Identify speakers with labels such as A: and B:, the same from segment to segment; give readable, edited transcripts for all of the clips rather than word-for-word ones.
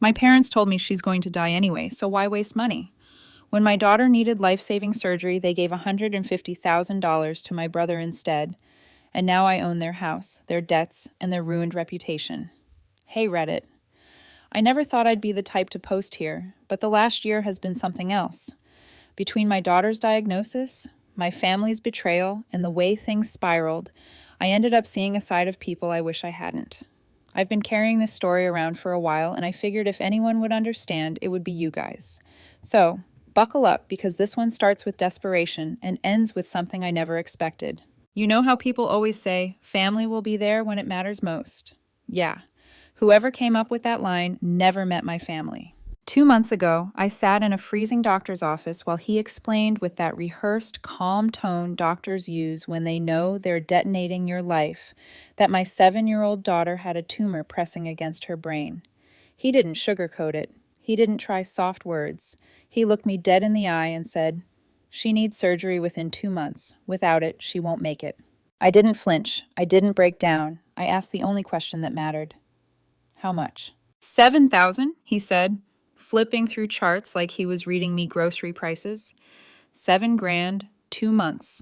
A: My parents told me she's going to die anyway, so why waste money? When my daughter needed life-saving surgery, they gave $150,000 to my brother instead, and now I own their house, their debts, and their ruined reputation. Hey, Reddit. I never thought I'd be the type to post here, but the last year has been something else. Between my daughter's diagnosis, my family's betrayal, and the way things spiraled, I ended up seeing a side of people I wish I hadn't. I've been carrying this story around for a while, and I figured if anyone would understand, it would be you guys. So, buckle up, because this one starts with desperation and ends with something I never expected. You know how people always say, family will be there when it matters most? Yeah. Whoever came up with that line never met my family. 2 months ago, I sat in a freezing doctor's office while he explained with that rehearsed, calm tone doctors use when they know they're detonating your life that my 7-year-old daughter had a tumor pressing against her brain. He didn't sugarcoat it. He didn't try soft words. He looked me dead in the eye and said, "She needs surgery within 2 months. Without it, she won't make it." I didn't flinch. I didn't break down. I asked the only question that mattered. How much? 7,000, he said, flipping through charts like he was reading me grocery prices. 7 grand, 2 months.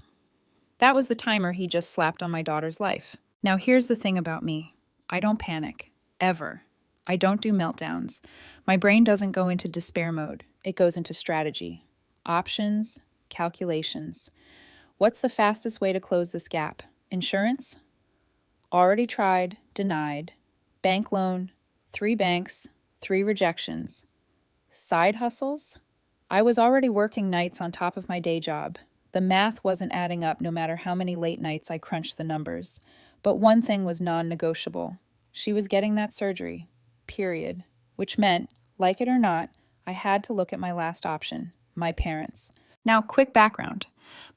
A: That was the timer he just slapped on my daughter's life. Now here's the thing about me. I don't panic. Ever. I don't do meltdowns. My brain doesn't go into despair mode. It goes into strategy. Options, calculations. What's the fastest way to close this gap? Insurance? Already tried, denied. Bank loan, 3 banks, 3 rejections. Side hustles? I was already working nights on top of my day job. The math wasn't adding up no matter how many late nights I crunched the numbers. But one thing was non-negotiable. She was getting that surgery. Period. Which meant, like it or not, I had to look at my last option, my parents. Now, quick background.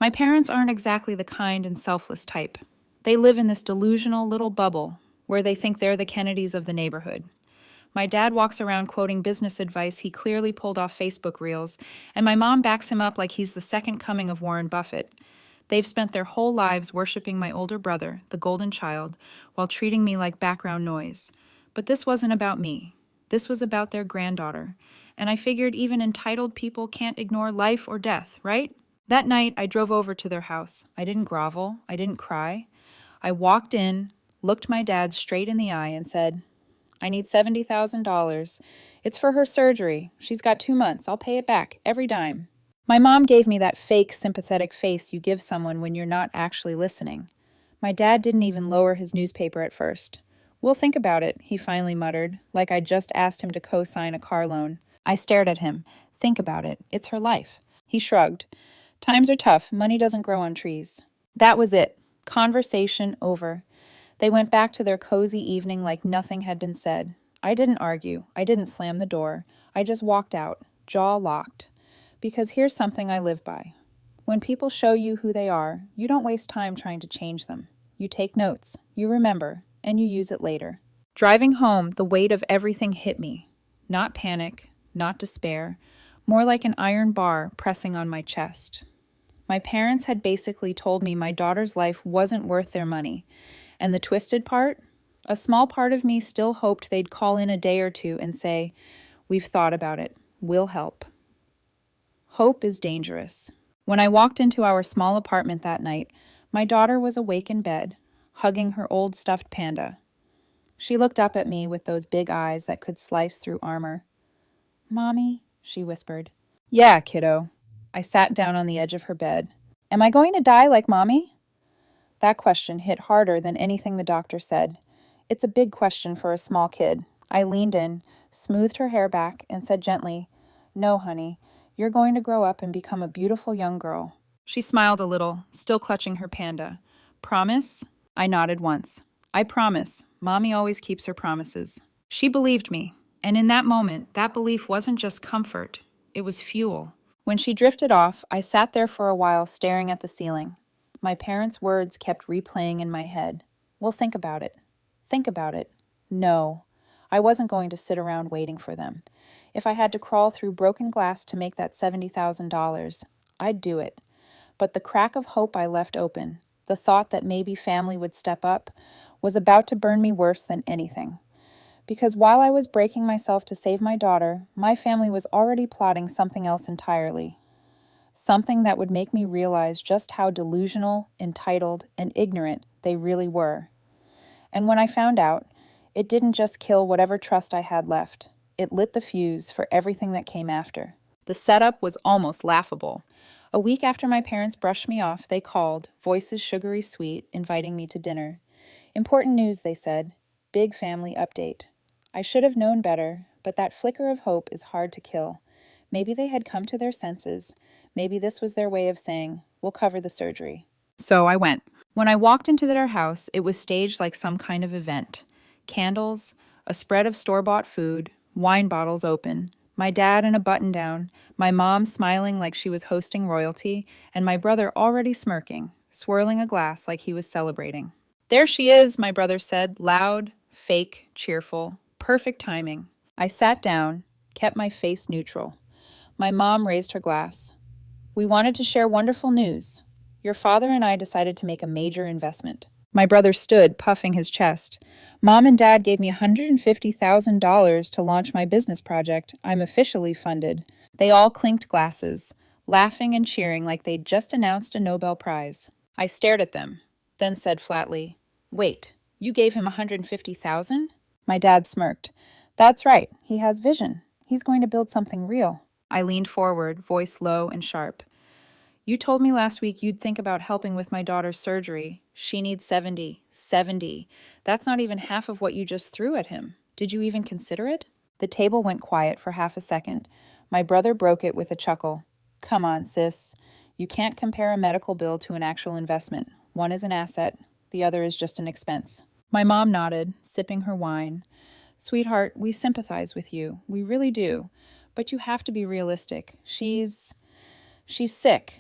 A: My parents aren't exactly the kind and selfless type. They live in this delusional little bubble where they think they're the Kennedys of the neighborhood. My dad walks around quoting business advice he clearly pulled off Facebook Reels, and my mom backs him up like he's the second coming of Warren Buffett. They've spent their whole lives worshiping my older brother, the golden child, while treating me like background noise. But this wasn't about me. This was about their granddaughter. And I figured even entitled people can't ignore life or death, right? That night, I drove over to their house. I didn't grovel. I didn't cry. I walked in, looked my dad straight in the eye, and said, "I need $70,000. It's for her surgery. She's got 2 months. I'll pay it back, every dime." My mom gave me that fake, sympathetic face you give someone when you're not actually listening. My dad didn't even lower his newspaper at first. "We'll think about it," he finally muttered, like I'd just asked him to co-sign a car loan. I stared at him. "Think about it. It's her life." He shrugged. "Times are tough. Money doesn't grow on trees." That was it. Conversation over. They went back to their cozy evening like nothing had been said. I didn't argue. I didn't slam the door. I just walked out, jaw locked. Because here's something I live by. When people show you who they are, you don't waste time trying to change them. You take notes, you remember, and you use it later. Driving home, the weight of everything hit me. Not panic, not despair, more like an iron bar pressing on my chest. My parents had basically told me my daughter's life wasn't worth their money. And the twisted part? A small part of me still hoped they'd call in a day or two and say, "We've thought about it. We'll help." Hope is dangerous. When I walked into our small apartment that night, my daughter was awake in bed, hugging her old stuffed panda. She looked up at me with those big eyes that could slice through armor. "Mommy," she whispered. "Yeah, kiddo." I sat down on the edge of her bed. "Am I going to die like Mommy?" That question hit harder than anything the doctor said. It's a big question for a small kid. I leaned in, smoothed her hair back, and said gently, "No, honey, you're going to grow up and become a beautiful young girl." She smiled a little, still clutching her panda. "Promise?" I nodded once. "I promise. Mommy always keeps her promises." She believed me, and in that moment, that belief wasn't just comfort. It was fuel. When she drifted off, I sat there for a while staring at the ceiling. My parents' words kept replaying in my head. "We'll think about it. Think about it." No, I wasn't going to sit around waiting for them. If I had to crawl through broken glass to make that $70,000, I'd do it. But the crack of hope I left open, the thought that maybe family would step up, was about to burn me worse than anything. Because while I was breaking myself to save my daughter, my family was already plotting something else entirely. Something that would make me realize just how delusional, entitled, and ignorant they really were. And when I found out, it didn't just kill whatever trust I had left. It lit the fuse for everything that came after. The setup was almost laughable. A week after my parents brushed me off, they called, voices sugary sweet, inviting me to dinner. Important news, they said. Big family update. I should have known better, but that flicker of hope is hard to kill. Maybe they had come to their senses. Maybe this was their way of saying, we'll cover the surgery. So I went. When I walked into their house, it was staged like some kind of event. Candles, a spread of store-bought food, wine bottles open, my dad in a button-down, my mom smiling like she was hosting royalty, and my brother already smirking, swirling a glass like he was celebrating. There she is, my brother said, loud, fake, cheerful, perfect timing. I sat down, kept my face neutral. My mom raised her glass. We wanted to share wonderful news. Your father and I decided to make a major investment. My brother stood, puffing his chest. Mom and Dad gave me $150,000 to launch my business project. I'm officially funded. They all clinked glasses, laughing and cheering like they'd just announced a Nobel Prize. I stared at them, then said flatly, "Wait, you gave him $150,000?" My dad smirked. "That's right. He has vision. He's going to build something real." I leaned forward, voice low and sharp. You told me last week you'd think about helping with my daughter's surgery. She needs 70. 70. That's not even half of what you just threw at him. Did you even consider it? The table went quiet for half a second. My brother broke it with a chuckle. Come on, sis. You can't compare a medical bill to an actual investment. One is an asset, the other is just an expense. My mom nodded, sipping her wine. Sweetheart, we sympathize with you. We really do. But you have to be realistic. She's sick.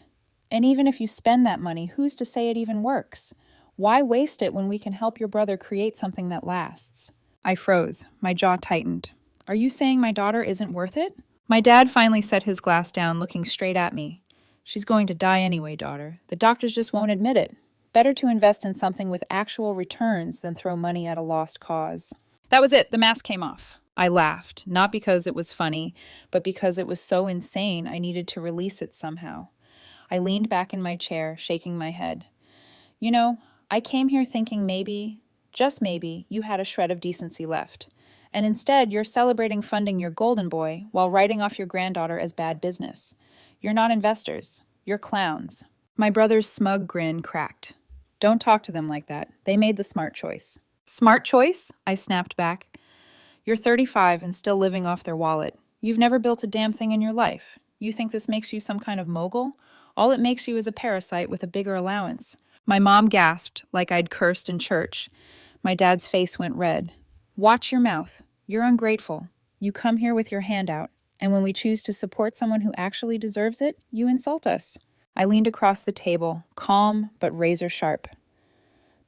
A: And even if you spend that money, who's to say it even works? Why waste it when we can help your brother create something that lasts? I froze. My jaw tightened. Are you saying my daughter isn't worth it? My dad finally set his glass down, looking straight at me. She's going to die anyway, daughter. The doctors just won't admit it. Better to invest in something with actual returns than throw money at a lost cause. That was it. The mask came off. I laughed, not because it was funny, but because it was so insane I needed to release it somehow. I leaned back in my chair, shaking my head. You know, I came here thinking maybe, just maybe, you had a shred of decency left. And instead, you're celebrating funding your golden boy while writing off your granddaughter as bad business. You're not investors. You're clowns. My brother's smug grin cracked. Don't talk to them like that. They made the smart choice. Smart choice? I snapped back. You're 35 and still living off their wallet. You've never built a damn thing in your life. You think this makes you some kind of mogul? All it makes you is a parasite with a bigger allowance. My mom gasped, like I'd cursed in church. My dad's face went red. Watch your mouth. You're ungrateful. You come here with your hand out, and when we choose to support someone who actually deserves it, you insult us. I leaned across the table, calm but razor sharp.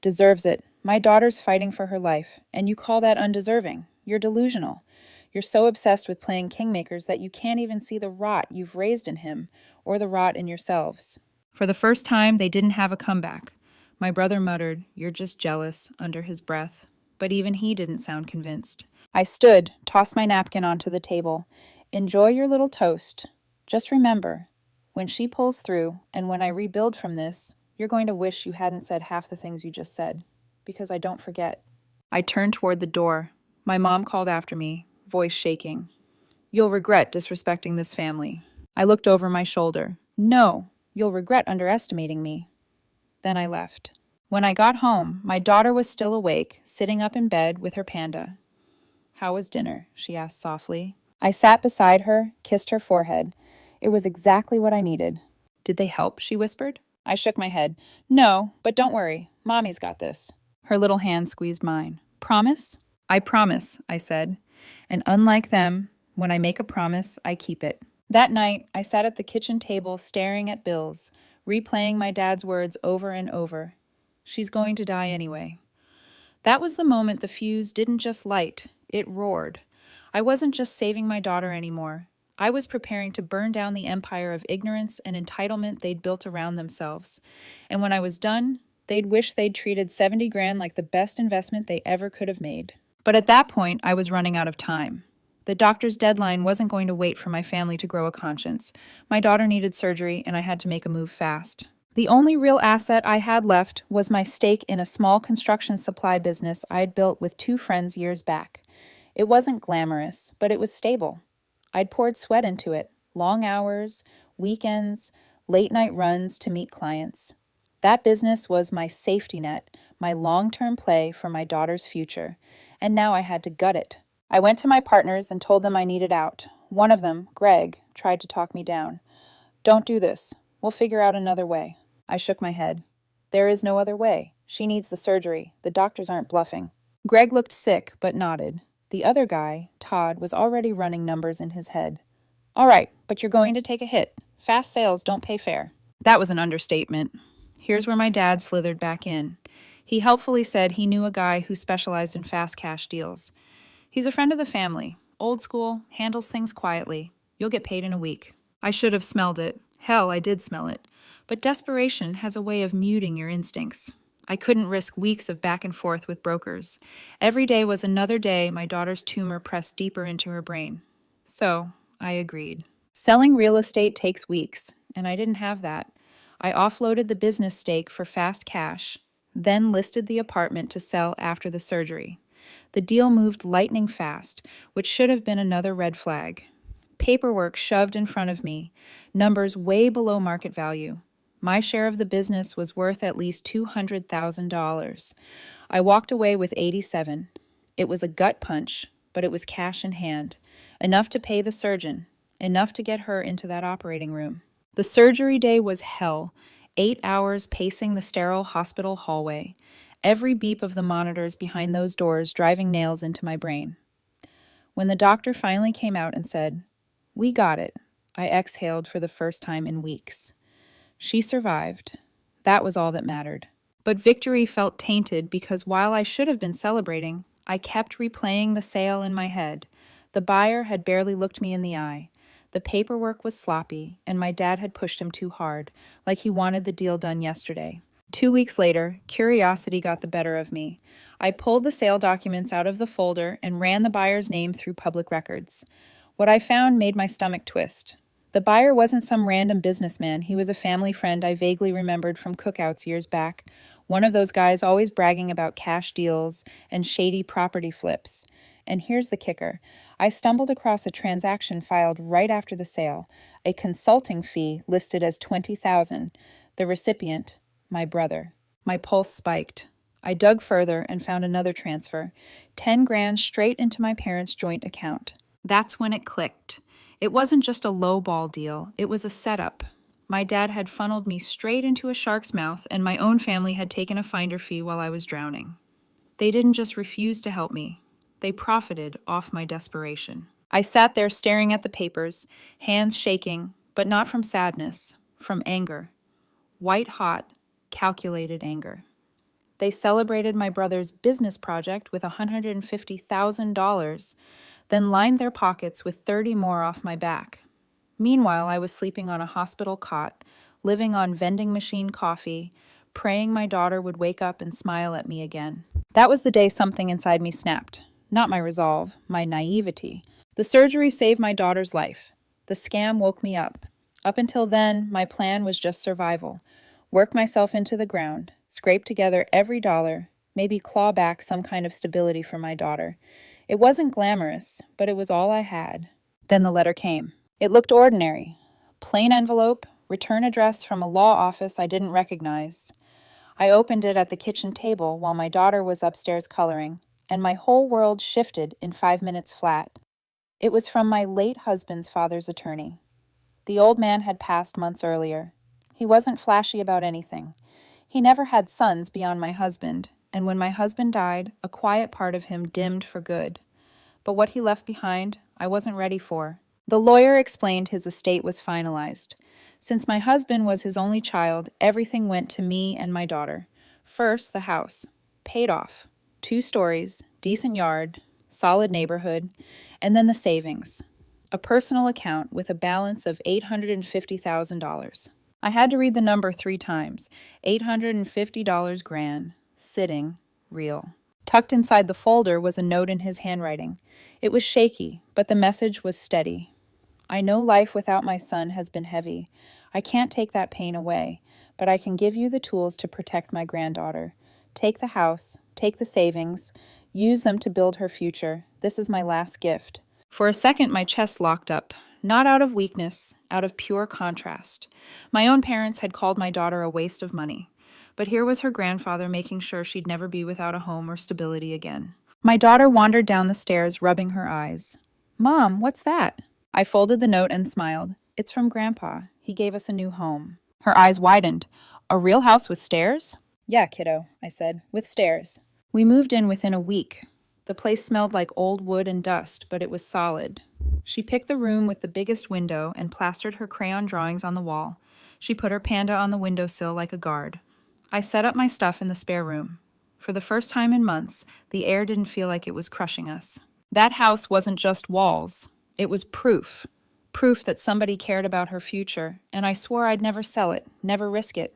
A: Deserves it. My daughter's fighting for her life, and you call that undeserving. You're delusional. You're so obsessed with playing kingmakers that you can't even see the rot you've raised in him or the rot in yourselves. For the first time, they didn't have a comeback. My brother muttered, "You're just jealous," under his breath. But even he didn't sound convinced. I stood, tossed my napkin onto the table. Enjoy your little toast. Just remember, when she pulls through and when I rebuild from this, you're going to wish you hadn't said half the things you just said. Because I don't forget. I turned toward the door. My mom called after me, voice shaking. You'll regret disrespecting this family. I looked over my shoulder. No, you'll regret underestimating me. Then I left. When I got home, my daughter was still awake, sitting up in bed with her panda. How was dinner? She asked softly. I sat beside her, kissed her forehead. It was exactly what I needed. Did they help? She whispered. I shook my head. No, but don't worry. Mommy's got this. Her little hand squeezed mine. Promise? I promise, I said. And unlike them, when I make a promise, I keep it. That night, I sat at the kitchen table staring at bills, replaying my dad's words over and over. She's going to die anyway. That was the moment the fuse didn't just light, it roared. I wasn't just saving my daughter anymore. I was preparing to burn down the empire of ignorance and entitlement they'd built around themselves. And when I was done, they'd wish they'd treated 70 grand like the best investment they ever could have made. But at that point, I was running out of time. The doctor's deadline wasn't going to wait for my family to grow a conscience. My daughter needed surgery, and I had to make a move fast. The only real asset I had left was my stake in a small construction supply business I'd built with two friends years back. It wasn't glamorous, but it was stable. I'd poured sweat into it, long hours, weekends, late-night runs to meet clients. That business was my safety net, my long-term play for my daughter's future, and now I had to gut it. I went to my partners and told them I needed out. One of them, Greg, tried to talk me down. "Don't do this. We'll figure out another way." I shook my head. "There is no other way. She needs the surgery. The doctors aren't bluffing." Greg looked sick, but nodded. The other guy, Todd, was already running numbers in his head. "All right, but you're going to take a hit. Fast sales don't pay fair." That was an understatement. Here's where my dad slithered back in. He helpfully said he knew a guy who specialized in fast cash deals. "He's a friend of the family. Old school, handles things quietly. You'll get paid in a week." I should have smelled it. Hell, I did smell it. But desperation has a way of muting your instincts. I couldn't risk weeks of back and forth with brokers. Every day was another day my daughter's tumor pressed deeper into her brain. So, I agreed. Selling real estate takes weeks, and I didn't have that. I offloaded the business stake for fast cash, then listed the apartment to sell after the surgery. The deal moved lightning fast, which should have been another red flag. Paperwork shoved in front of me, numbers way below market value. My share of the business was worth at least $200,000. I walked away with 87. It was a gut punch, but it was cash in hand. Enough to pay the surgeon, enough to get her into that operating room. The surgery day was hell. 8 hours pacing the sterile hospital hallway. Every beep of the monitors behind those doors driving nails into my brain. When the doctor finally came out and said, "We got it," I exhaled for the first time in weeks. She survived. That was all that mattered. But victory felt tainted because while I should have been celebrating, I kept replaying the sale in my head. The buyer had barely looked me in the eye. The paperwork was sloppy, and my dad had pushed him too hard, like he wanted the deal done yesterday. 2 weeks later, curiosity got the better of me. I pulled the sale documents out of the folder and ran the buyer's name through public records. What I found made my stomach twist. The buyer wasn't some random businessman. He was a family friend I vaguely remembered from cookouts years back. One of those guys always bragging about cash deals and shady property flips. And here's the kicker. I stumbled across a transaction filed right after the sale, a consulting fee listed as $20,000. The recipient, my brother. My pulse spiked. I dug further and found another transfer, 10 grand straight into my parents' joint account. That's when it clicked. It wasn't just a low-ball deal, it was a setup. My dad had funneled me straight into a shark's mouth, and my own family had taken a finder fee while I was drowning. They didn't just refuse to help me, they profited off my desperation. I sat there staring at the papers, hands shaking, but not from sadness, from anger. White-hot, calculated anger. They celebrated my brother's business project with $150,000, then lined their pockets with 30 more off my back. Meanwhile, I was sleeping on a hospital cot, living on vending machine coffee, praying my daughter would wake up and smile at me again. That was the day something inside me snapped. Not my resolve, my naivety. The surgery saved my daughter's life. The scam woke me up. Up until then, my plan was just survival. Work myself into the ground, scrape together every dollar, maybe claw back some kind of stability for my daughter. It wasn't glamorous, but it was all I had. Then the letter came. It looked ordinary. Plain envelope, return address from a law office I didn't recognize. I opened it at the kitchen table while my daughter was upstairs coloring, and my whole world shifted in 5 minutes flat. It was from my late husband's father's attorney. The old man had passed months earlier. He wasn't flashy about anything. He never had sons beyond my husband, and when my husband died, a quiet part of him dimmed for good. But what he left behind, I wasn't ready for. The lawyer explained his estate was finalized. Since my husband was his only child, everything went to me and my daughter. First, the house. Paid off. 2 stories, decent yard, solid neighborhood, and then the savings. A personal account with a balance of $850,000. I had to read the number 3 times. $850 grand. Sitting. Real. Tucked inside the folder was a note in his handwriting. It was shaky, but the message was steady. I know life without my son has been heavy. I can't take that pain away, but I can give you the tools to protect my granddaughter. Take the house, take the savings, use them to build her future. This is my last gift. For a second, my chest locked up, not out of weakness, out of pure contrast. My own parents had called my daughter a waste of money, but here was her grandfather making sure she'd never be without a home or stability again. My daughter wandered down the stairs, rubbing her eyes. "Mom, what's that?" I folded the note and smiled. "It's from Grandpa. He gave us a new home." Her eyes widened. "A real house with stairs?" "Yeah, kiddo," I said, "with stairs." We moved in within a week. The place smelled like old wood and dust, but it was solid. She picked the room with the biggest window and plastered her crayon drawings on the wall. She put her panda on the windowsill like a guard. I set up my stuff in the spare room. For the first time in months, the air didn't feel like it was crushing us. That house wasn't just walls. It was proof. Proof that somebody cared about her future, and I swore I'd never sell it, never risk it.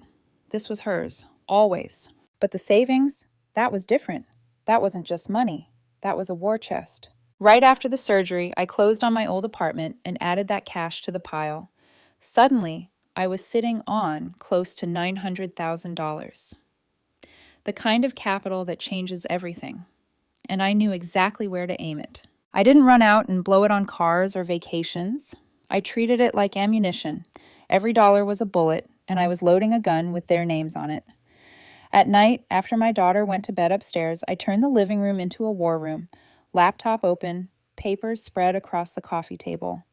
A: This was hers, always. But the savings? That was different. That wasn't just money. That was a war chest. Right after the surgery, I closed on my old apartment and added that cash to the pile. Suddenly, I was sitting on close to $900,000. The kind of capital that changes everything. And I knew exactly where to aim it. I didn't run out and blow it on cars or vacations. I treated it like ammunition. Every dollar was a bullet, and I was loading a gun with their names on it. At night, after my daughter went to bed upstairs, I turned the living room into a war room, laptop open, papers spread across the coffee table.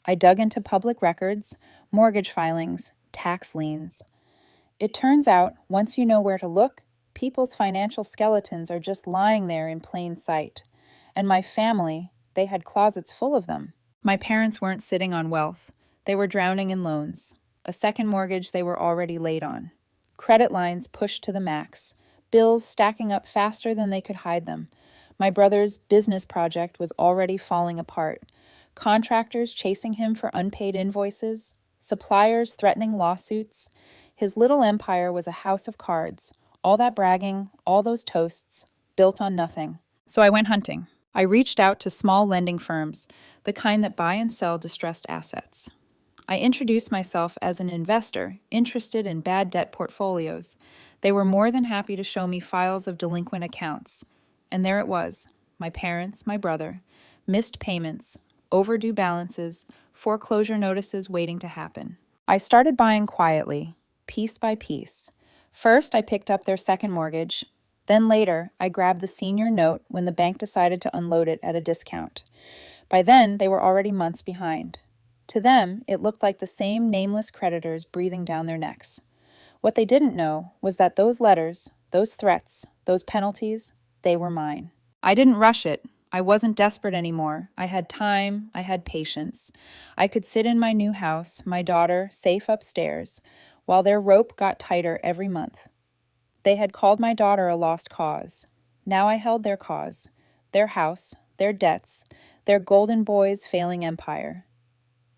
A: I dug into public records, mortgage filings, tax liens. It turns out, once you know where to look, people's financial skeletons are just lying there in plain sight. And my family, they had closets full of them. My parents weren't sitting on wealth. They were drowning in loans. A second mortgage they were already late on. Credit lines pushed to the max. Bills stacking up faster than they could hide them. My brother's business project was already falling apart. Contractors chasing him for unpaid invoices. Suppliers threatening lawsuits. His little empire was a house of cards. All that bragging, all those toasts, built on nothing. So I went hunting. I reached out to small lending firms, the kind that buy and sell distressed assets. I introduced myself as an investor interested in bad debt portfolios. They were more than happy to show me files of delinquent accounts. And there it was, my parents, my brother, missed payments, overdue balances, foreclosure notices waiting to happen. I started buying quietly, piece by piece. First, I picked up their second mortgage. Then later, I grabbed the senior note when the bank decided to unload it at a discount. By then, they were already months behind. To them, it looked like the same nameless creditors breathing down their necks. What they didn't know was that those letters, those threats, those penalties, they were mine. I didn't rush it. I wasn't desperate anymore. I had time. I had patience. I could sit in my new house, my daughter safe upstairs, while their rope got tighter every month. They had called my daughter a lost cause. Now I held their cause, their house, their debts, their golden boy's failing empire.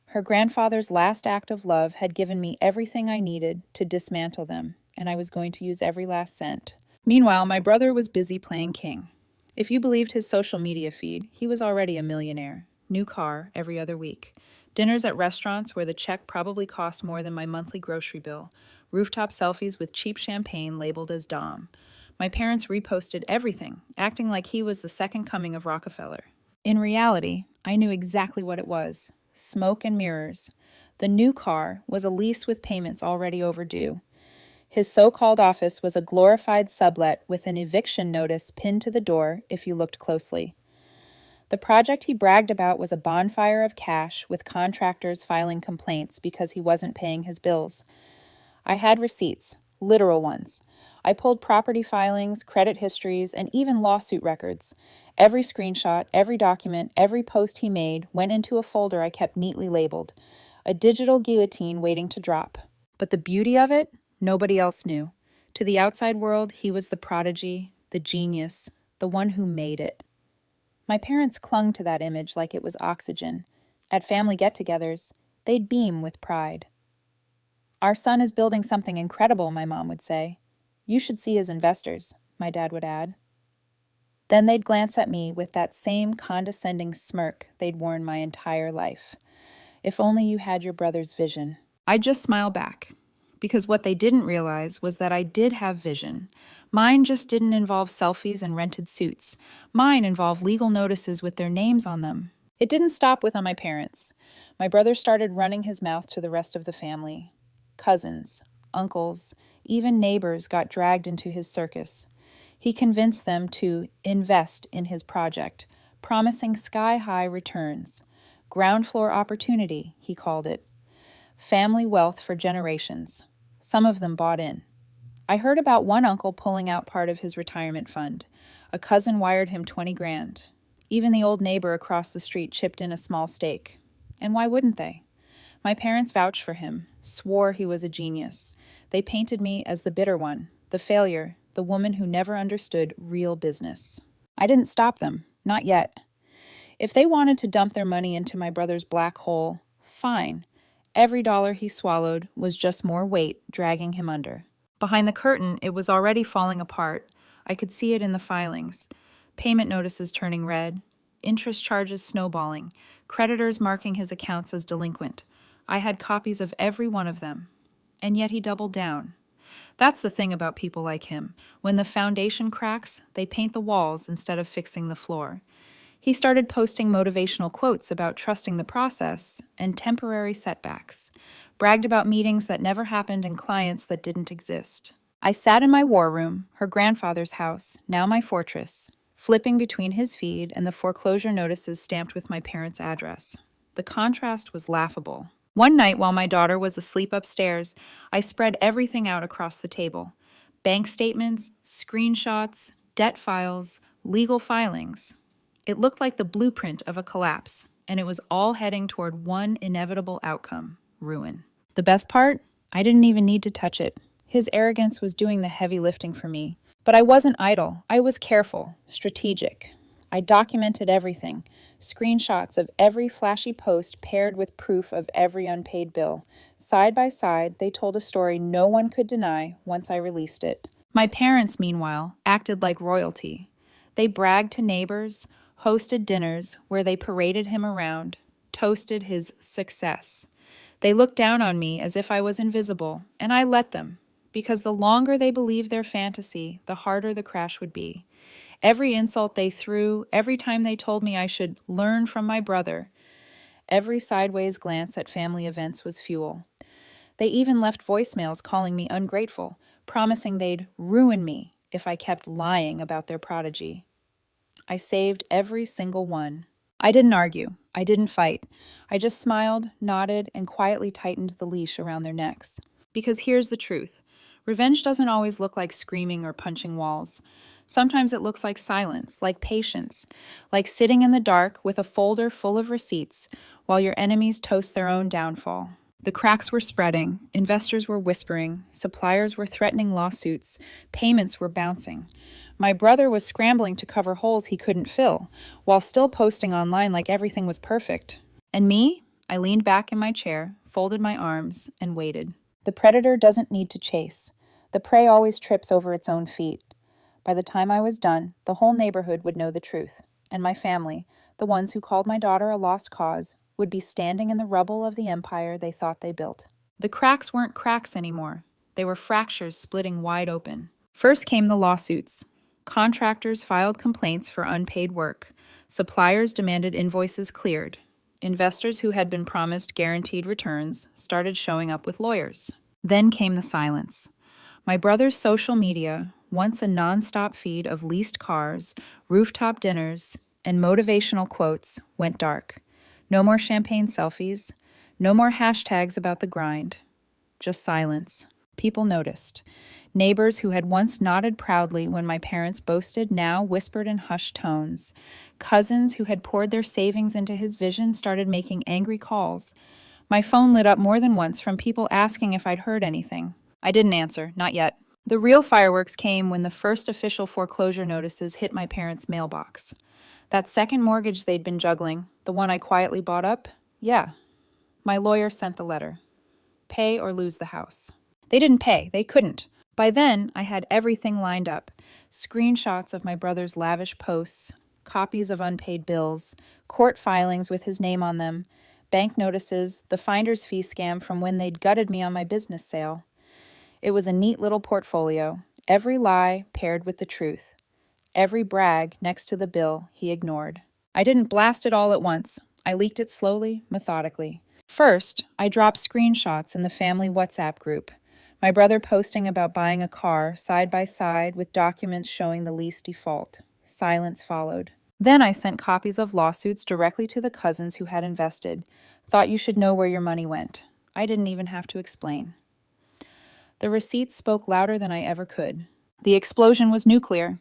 A: Her grandfather's last act of love had given me everything I needed to dismantle them, and I was going to use every last cent. Meanwhile, my brother was busy playing king. If you believed his social media feed, he was already a millionaire. New car every other week. Dinners at restaurants where the check probably cost more than my monthly grocery bill. Rooftop selfies with cheap champagne labeled as Dom. My parents reposted everything, acting like he was the second coming of Rockefeller. In reality, I knew exactly what it was. Smoke and mirrors. The new car was a lease with payments already overdue. His so-called office was a glorified sublet with an eviction notice pinned to the door if you looked closely. The project he bragged about was a bonfire of cash with contractors filing complaints because he wasn't paying his bills. I had receipts, literal ones. I pulled property filings, credit histories, and even lawsuit records. Every screenshot, every document, every post he made went into a folder I kept neatly labeled. A digital guillotine waiting to drop. But the beauty of it, nobody else knew. To the outside world, he was the prodigy, the genius, the one who made it. My parents clung to that image like it was oxygen. At family get-togethers, they'd beam with pride. "Our son is building something incredible," my mom would say. "You should see his investors," my dad would add. Then they'd glance at me with that same condescending smirk they'd worn my entire life. If only you had your brother's vision. I'd just smile back, because what they didn't realize was that I did have vision. Mine just didn't involve selfies and rented suits. Mine involved legal notices with their names on them. It didn't stop with my parents. My brother started running his mouth to the rest of the family. Cousins, uncles, even neighbors got dragged into his circus. He convinced them to invest in his project, promising sky-high returns. Ground floor opportunity, he called it. Family wealth for generations. Some of them bought in. I heard about one uncle pulling out part of his retirement fund. A cousin wired him 20 grand. Even the old neighbor across the street chipped in a small stake. And why wouldn't they? My parents vouched for him, swore he was a genius. They painted me as the bitter one, the failure, the woman who never understood real business. I didn't stop them, not yet. If they wanted to dump their money into my brother's black hole, fine. Every dollar he swallowed was just more weight dragging him under. Behind the curtain, it was already falling apart. I could see it in the filings. Payment notices turning red, interest charges snowballing, creditors marking his accounts as delinquent. I had copies of every one of them. And yet he doubled down. That's the thing about people like him. When the foundation cracks, they paint the walls instead of fixing the floor. He started posting motivational quotes about trusting the process and temporary setbacks, bragged about meetings that never happened and clients that didn't exist. I sat in my war room, her grandfather's house, now my fortress, flipping between his feed and the foreclosure notices stamped with my parents' address. The contrast was laughable. One night while my daughter was asleep upstairs, I spread everything out across the table. Bank statements, screenshots, debt files, legal filings. It looked like the blueprint of a collapse, and it was all heading toward one inevitable outcome: ruin. The best part? I didn't even need to touch it. His arrogance was doing the heavy lifting for me. But I wasn't idle. I was careful, strategic. I documented everything, screenshots of every flashy post paired with proof of every unpaid bill. Side by side, they told a story no one could deny once I released it. My parents, meanwhile, acted like royalty. They bragged to neighbors, hosted dinners where they paraded him around, toasted his success. They looked down on me as if I was invisible, and I let them, because the longer they believed their fantasy, the harder the crash would be. Every insult they threw, every time they told me I should learn from my brother, every sideways glance at family events was fuel. They even left voicemails calling me ungrateful, promising they'd ruin me if I kept lying about their prodigy. I saved every single one. I didn't argue. I didn't fight. I just smiled, nodded, and quietly tightened the leash around their necks. Because here's the truth. Revenge doesn't always look like screaming or punching walls. Sometimes it looks like silence, like patience, like sitting in the dark with a folder full of receipts while your enemies toast their own downfall. The cracks were spreading, investors were whispering, suppliers were threatening lawsuits, payments were bouncing. My brother was scrambling to cover holes he couldn't fill, while still posting online like everything was perfect. And me? I leaned back in my chair, folded my arms, and waited. The predator doesn't need to chase. The prey always trips over its own feet. By the time I was done, the whole neighborhood would know the truth, and my family, the ones who called my daughter a lost cause, would be standing in the rubble of the empire they thought they built. The cracks weren't cracks anymore. They were fractures splitting wide open. First came the lawsuits. Contractors filed complaints for unpaid work. Suppliers demanded invoices cleared. Investors who had been promised guaranteed returns started showing up with lawyers. Then came the silence. My brother's social media, once a nonstop feed of leased cars, rooftop dinners, and motivational quotes, went dark. No more champagne selfies, no more hashtags about the grind. Just silence. People noticed. Neighbors who had once nodded proudly when my parents boasted now whispered in hushed tones. Cousins who had poured their savings into his vision started making angry calls. My phone lit up more than once from people asking if I'd heard anything. I didn't answer, not yet. The real fireworks came when the first official foreclosure notices hit my parents' mailbox. That second mortgage they'd been juggling, the one I quietly bought up, yeah. My lawyer sent the letter. Pay or lose the house. They didn't pay. They couldn't. By then, I had everything lined up: screenshots of my brother's lavish posts, copies of unpaid bills, court filings with his name on them, bank notices, the finder's fee scam from when they'd gutted me on my business sale. It was a neat little portfolio, every lie paired with the truth, every brag next to the bill he ignored. I didn't blast it all at once. I leaked it slowly, methodically. First, I dropped screenshots in the family WhatsApp group. My brother posting about buying a car side by side with documents showing the lease default. Silence followed. Then I sent copies of lawsuits directly to the cousins who had invested. Thought you should know where your money went. I didn't even have to explain. The receipts spoke louder than I ever could. The explosion was nuclear.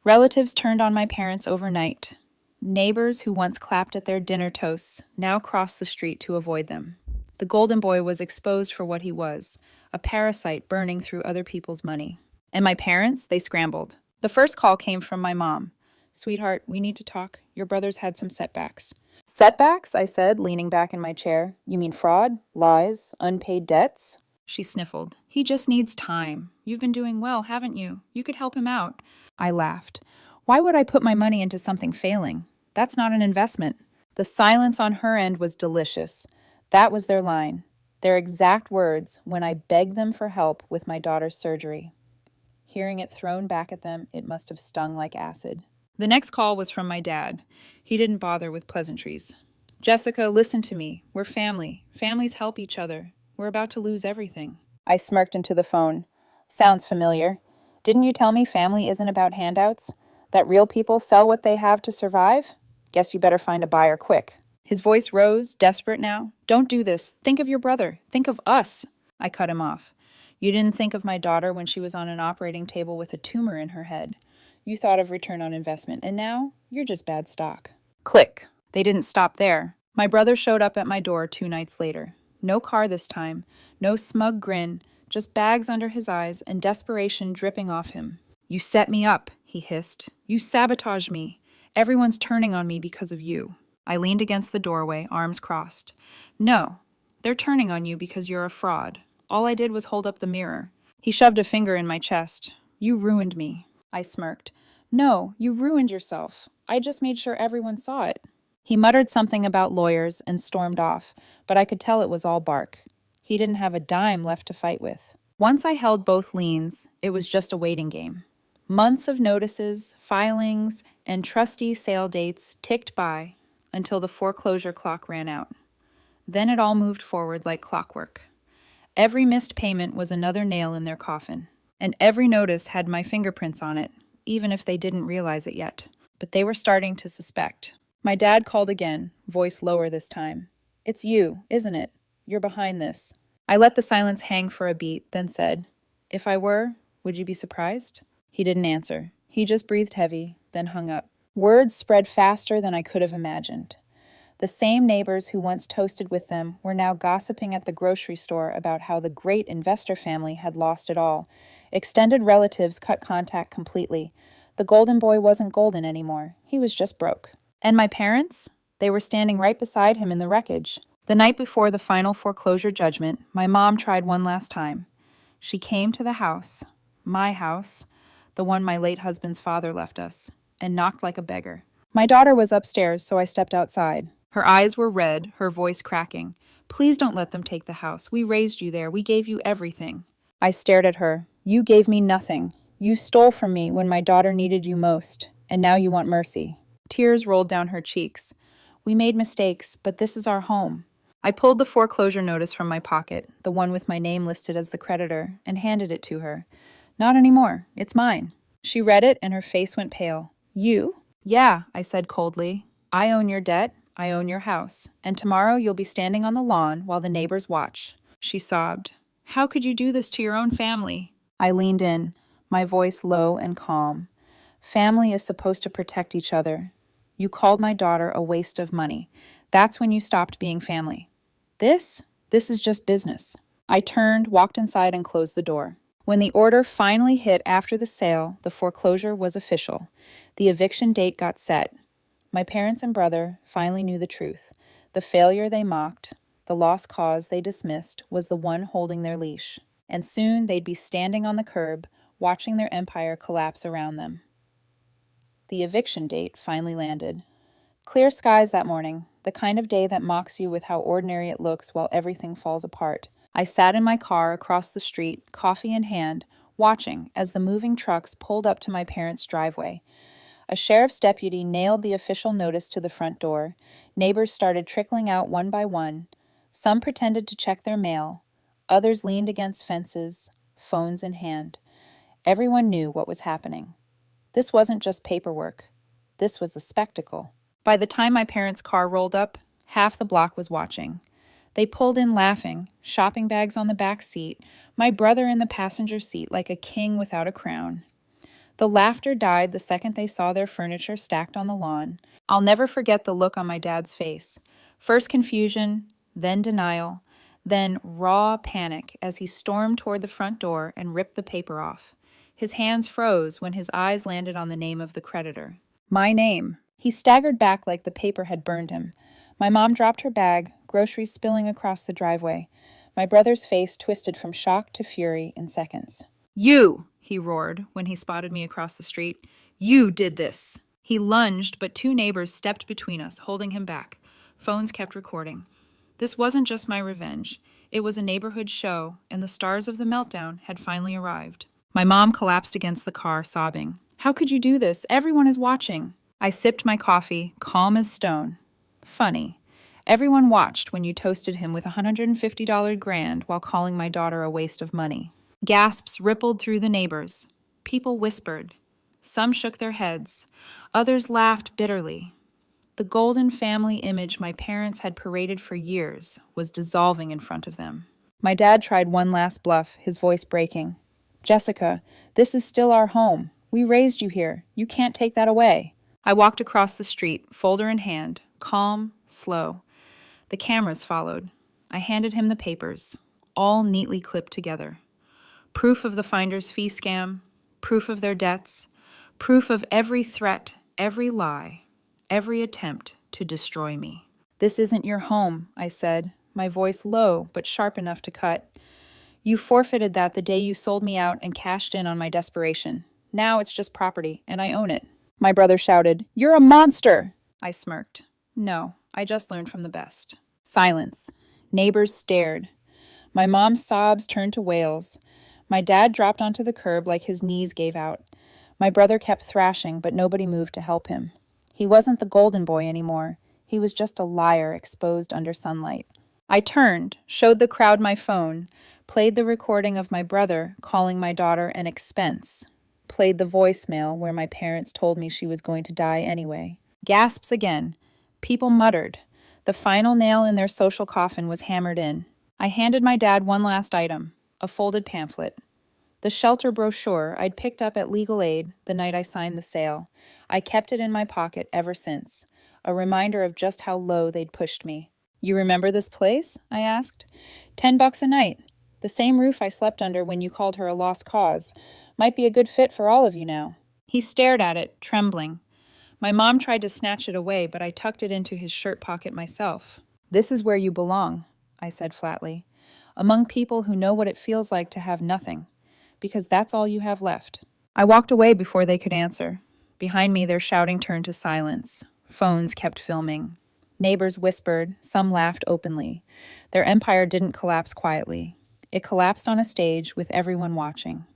A: Relatives turned on my parents overnight. Neighbors who once clapped at their dinner toasts now crossed the street to avoid them. The golden boy was exposed for what he was, a parasite burning through other people's money. And my parents, they scrambled. The first call came from my mom. "Sweetheart, we need to talk. Your brother's had some setbacks." "Setbacks?" I said, leaning back in my chair. "You mean fraud, lies, unpaid debts?" She sniffled. "He just needs time. You've been doing well, haven't you? You could help him out." I laughed. Why would I put my money into something failing? That's not an investment. The silence on her end was delicious. That was their line, their exact words when I begged them for help with my daughter's surgery. Hearing it thrown back at them, it must have stung like acid. The next call was from my dad. He didn't bother with pleasantries. "Jessica, listen to me. We're family. Families help each other. We're about to lose everything." I smirked into the phone. "Sounds familiar. Didn't you tell me family isn't about handouts? That real people sell what they have to survive? Guess you better find a buyer quick." His voice rose, desperate now. "Don't do this. Think of your brother. Think of us." I cut him off. "You didn't think of my daughter when she was on an operating table with a tumor in her head. You thought of return on investment, and now you're just bad stock." Click. They didn't stop there. My brother showed up at my door 2 nights later. No car this time, no smug grin, just bags under his eyes and desperation dripping off him. "You set me up," he hissed. "You sabotaged me. Everyone's turning on me because of you." I leaned against the doorway, arms crossed. "No, they're turning on you because you're a fraud. All I did was hold up the mirror." He shoved a finger in my chest. "You ruined me." I smirked. "No, you ruined yourself. I just made sure everyone saw it." He muttered something about lawyers and stormed off, but I could tell it was all bark. He didn't have a dime left to fight with. Once I held both liens, it was just a waiting game. Months of notices, filings, and trustee sale dates ticked by until the foreclosure clock ran out. Then it all moved forward like clockwork. Every missed payment was another nail in their coffin, and every notice had my fingerprints on it, even if they didn't realize it yet. But they were starting to suspect. My dad called again, voice lower this time. "It's you, isn't it? You're behind this." I let the silence hang for a beat, then said, "If I were, would you be surprised?" He didn't answer. He just breathed heavy, then hung up. Words spread faster than I could have imagined. The same neighbors who once toasted with them were now gossiping at the grocery store about how the great investor family had lost it all. Extended relatives cut contact completely. The golden boy wasn't golden anymore. He was just broke. And my parents? They were standing right beside him in the wreckage. The night before the final foreclosure judgment, my mom tried one last time. She came to the house, my house, the one my late husband's father left us, and knocked like a beggar. My daughter was upstairs, so I stepped outside. Her eyes were red, her voice cracking. "Please don't let them take the house. We raised you there. We gave you everything." I stared at her. "You gave me nothing. You stole from me when my daughter needed you most, and now you want mercy." Tears rolled down her cheeks. "We made mistakes, but this is our home." I pulled the foreclosure notice from my pocket, the one with my name listed as the creditor, and handed it to her. "Not anymore. It's mine." She read it, and her face went pale. "You?" "Yeah," I said coldly. "I own your debt. I own your house. And tomorrow you'll be standing on the lawn while the neighbors watch." She sobbed. "How could you do this to your own family?" I leaned in, my voice low and calm. "Family is supposed to protect each other. You called my daughter a waste of money. That's when you stopped being family. This is just business." I turned, walked inside, and closed the door. When the order finally hit after the sale, the foreclosure was official. The eviction date got set. My parents and brother finally knew the truth. The failure they mocked, the lost cause they dismissed, was the one holding their leash. And soon they'd be standing on the curb, watching their empire collapse around them. The eviction date finally landed. Clear skies that morning, the kind of day that mocks you with how ordinary it looks while everything falls apart. I sat in my car across the street, coffee in hand, watching as the moving trucks pulled up to my parents' driveway. A sheriff's deputy nailed the official notice to the front door. Neighbors started trickling out one by one. Some pretended to check their mail. Others leaned against fences, phones in hand. Everyone knew what was happening. This wasn't just paperwork. This was a spectacle. By the time my parents' car rolled up, half the block was watching. They pulled in laughing, shopping bags on the back seat, my brother in the passenger seat like a king without a crown. The laughter died the second they saw their furniture stacked on the lawn. I'll never forget the look on my dad's face. First confusion, then denial, then raw panic as he stormed toward the front door and ripped the paper off. His hands froze when his eyes landed on the name of the creditor. My name. He staggered back like the paper had burned him. My mom dropped her bag, groceries spilling across the driveway. My brother's face twisted from shock to fury in seconds. "You!" he roared when he spotted me across the street. "You did this!" He lunged, but two neighbors stepped between us, holding him back. Phones kept recording. This wasn't just my revenge. It was a neighborhood show, and the stars of the meltdown had finally arrived. My mom collapsed against the car, sobbing. "How could you do this? Everyone is watching." I sipped my coffee, calm as stone. Funny. Everyone watched when you toasted him with $150 grand while calling my daughter a waste of money. Gasps rippled through the neighbors. People whispered. Some shook their heads. Others laughed bitterly. The golden family image my parents had paraded for years was dissolving in front of them. My dad tried one last bluff, his voice breaking. "Jessica, this is still our home. We raised you here. You can't take that away." I walked across the street, folder in hand, calm, slow. The cameras followed. I handed him the papers, all neatly clipped together. Proof of the finder's fee scam, proof of their debts, proof of every threat, every lie, every attempt to destroy me. "This isn't your home," I said, my voice low but sharp enough to cut. "You forfeited that the day you sold me out and cashed in on my desperation. Now it's just property, and I own it." My brother shouted, "You're a monster!" I smirked. No, I just learned from the best. Silence. Neighbors stared. My mom's sobs turned to wails. My dad dropped onto the curb like his knees gave out. My brother kept thrashing, but nobody moved to help him. He wasn't the golden boy anymore. He was just a liar exposed under sunlight. I turned, showed the crowd my phone, played the recording of my brother calling my daughter an expense, played the voicemail where my parents told me she was going to die anyway. Gasps again. People muttered. The final nail in their social coffin was hammered in. I handed my dad one last item, a folded pamphlet. The shelter brochure I'd picked up at Legal Aid the night I signed the sale. I kept it in my pocket ever since, a reminder of just how low they'd pushed me. "You remember this place?" I asked. $10 a night. The same roof I slept under when you called her a lost cause. Might be a good fit for all of you now." He stared at it, trembling. My mom tried to snatch it away, but I tucked it into his shirt pocket myself. "This is where you belong," I said flatly, "among people who know what it feels like to have nothing, because that's all you have left." I walked away before they could answer. Behind me, their shouting turned to silence. Phones kept filming. Neighbors whispered, some laughed openly. Their empire didn't collapse quietly. It collapsed on a stage with everyone watching.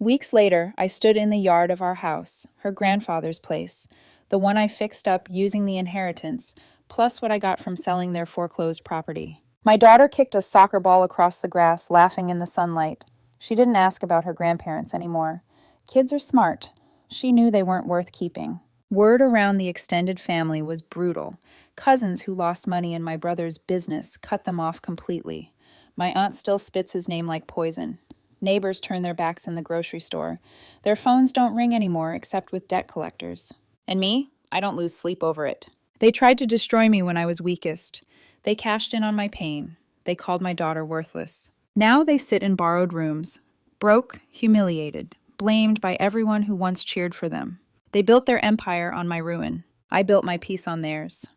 A: Weeks later, I stood in the yard of our house, her grandfather's place, the one I fixed up using the inheritance, plus what I got from selling their foreclosed property. My daughter kicked a soccer ball across the grass, laughing in the sunlight. She didn't ask about her grandparents anymore. Kids are smart. She knew they weren't worth keeping. Word around the extended family was brutal. Cousins who lost money in my brother's business cut them off completely. My aunt still spits his name like poison. Neighbors turn their backs in the grocery store. Their phones don't ring anymore except with debt collectors. And me? I don't lose sleep over it. They tried to destroy me when I was weakest. They cashed in on my pain. They called my daughter worthless. Now they sit in borrowed rooms, broke, humiliated, blamed by everyone who once cheered for them. They built their empire on my ruin. I built my peace on theirs.